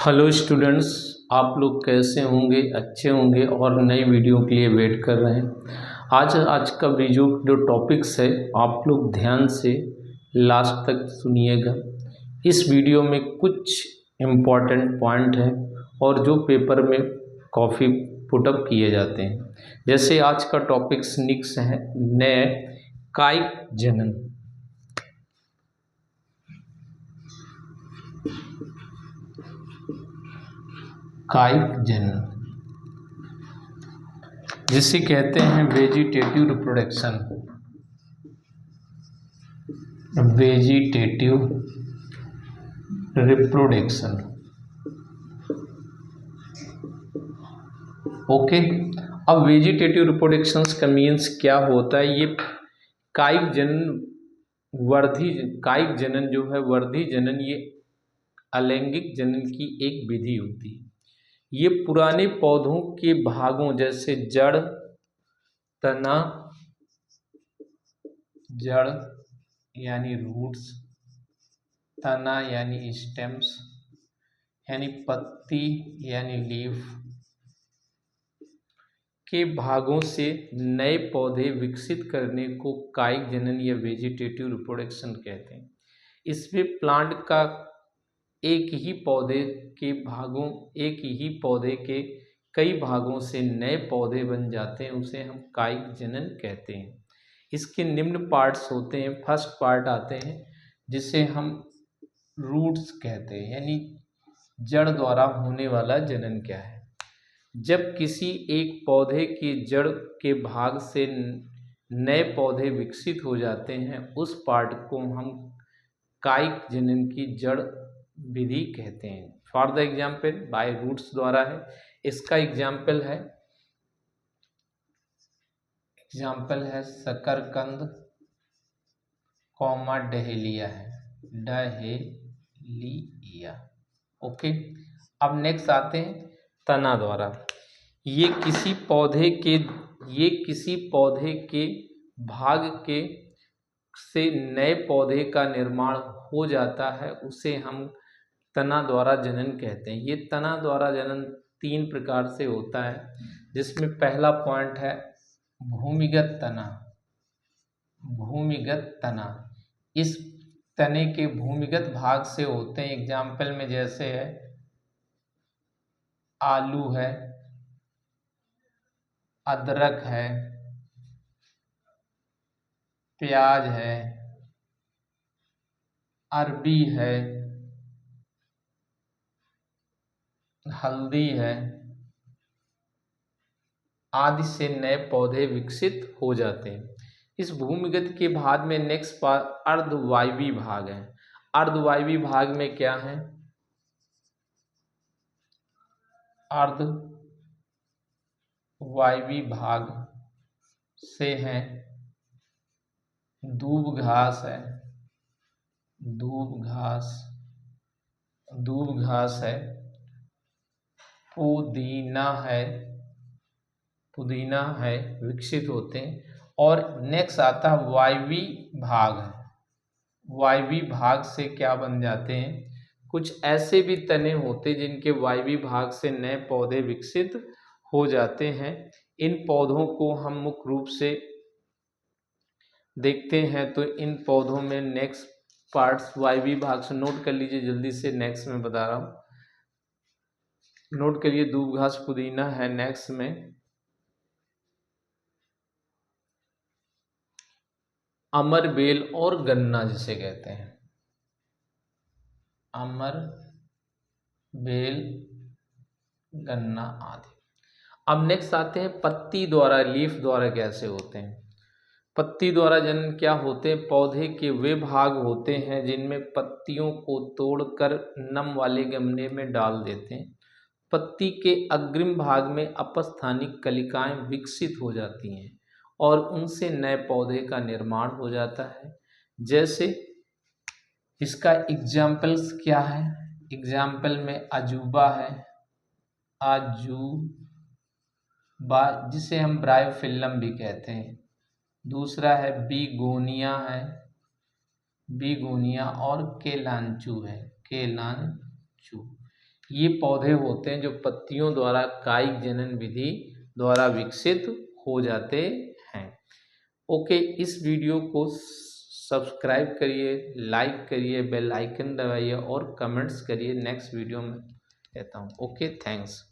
Hello students, आप लोग कैसे होंगे? अच्छे होंगे और नई वीडियो के लिए वेट कर रहे हैं। आज का वीडियो जो टॉपिक्स है, आप लोग ध्यान से लास्ट तक सुनिएगा। इस वीडियो में कुछ इम्पॉर्टेंट पॉइंट हैं और जो पेपर में काफ़ी पुटअप किए जाते हैं। जैसे आज का टॉपिक्स निक्स है नए कायिक जनन। कायिक जनन जिसे कहते हैं vegetative reproduction. Vegetative reproduction, okay. अब वेजिटेटिव रिप्रोडक्शंस का मीन्स क्या होता है? ये कायिक जनन, कायिक जनन जो है, वर्धी जनन, ये अलैंगिक जनन की एक विधि होती है। ये पुराने पौधों के भागों जैसे जड़, तना, जड़ यानी रूट्स, तना यानी स्टेम्स यानी पत्ती यानी लीफ के भागों से नए पौधे विकसित करने को कायिक जनन या वेजिटेटिव रिप्रोडक्शन कहते हैं। इसमें प्लांट का एक ही पौधे के कई भागों से नए पौधे बन जाते हैं, उसे हम कायिक जनन कहते हैं। इसके निम्न पार्ट्स होते हैं। फर्स्ट पार्ट आते हैं जिसे हम रूट्स कहते हैं, यानी जड़ द्वारा होने वाला जनन क्या है। जब किसी एक पौधे की जड़ के भाग से नए पौधे विकसित हो जाते हैं, उस पार्ट को हम कायिक जनन की जड़ विधि कहते हैं। For the example by roots द्वारा है। इसका एग्जाम्पल है शकरकंद, डहेलिया है, डहेलिया, ओके। अब नेक्स्ट आते हैं तना द्वारा। ये किसी पौधे के भाग के से नए पौधे का निर्माण हो जाता है, उसे हम तना द्वारा जनन कहते हैं। ये तना द्वारा जनन 3 प्रकार से होता है, जिसमें पहला पॉइंट है भूमिगत तना। भूमिगत तना इस तने के भूमिगत भाग से होते हैं। एग्जाम्पल में जैसे है आलू है, अदरक है, प्याज है, अरबी है, हल्दी है आदि से नए पौधे विकसित हो जाते हैं। इस भूमिगत के भाग में नेक्स्ट अर्धवायवी भाग है। अर्धवायवी भाग में क्या है? अर्धवायवी भाग से है दूब घास है, दूब घास है, पुदीना है, विकसित होते हैं। और नेक्स्ट आता है वायवी भाग है। वायवी भाग से क्या बन जाते हैं? कुछ ऐसे भी तने होते हैं जिनके वायवी भाग से नए पौधे विकसित हो जाते हैं। इन पौधों को हम मुख्य रूप से देखते हैं तो इन पौधों में नेक्स्ट पार्ट्स वायवी भाग से नोट कर लीजिए जल्दी से। नेक्स्ट में बता रहा हूँ, नोट करिए। दूब घास, पुदीना है। नेक्स्ट में अमर बेल और गन्ना जिसे कहते हैं, अमर बेल, गन्ना आदि। अब नेक्स्ट आते हैं पत्ती द्वारा, लीफ द्वारा कैसे होते हैं। पत्ती द्वारा जनन क्या होते हैं? पौधे के वे भाग होते हैं जिनमें पत्तियों को तोड़कर नम वाले गमले में डाल देते हैं। पत्ती के अग्रिम भाग में अपस्थानिक कलिकाएं विकसित हो जाती हैं और उनसे नए पौधे का निर्माण हो जाता है। जैसे इसका एग्जाम्पल्स क्या है? एग्जाम्पल में अजूबा है, अजूबा जिसे हम ब्रायोफिल्लम भी कहते हैं। दूसरा है बीगोनिया है, बीगोनिया, और केलांचू है, केलांचू। ये पौधे होते हैं जो पत्तियों द्वारा कायिक जनन विधि द्वारा विकसित हो जाते हैं। ओके, इस वीडियो को सब्सक्राइब करिए, लाइक करिए, बेल आइकन दबाइए और कमेंट्स करिए। नेक्स्ट वीडियो में कहता हूँ। Okay, thanks.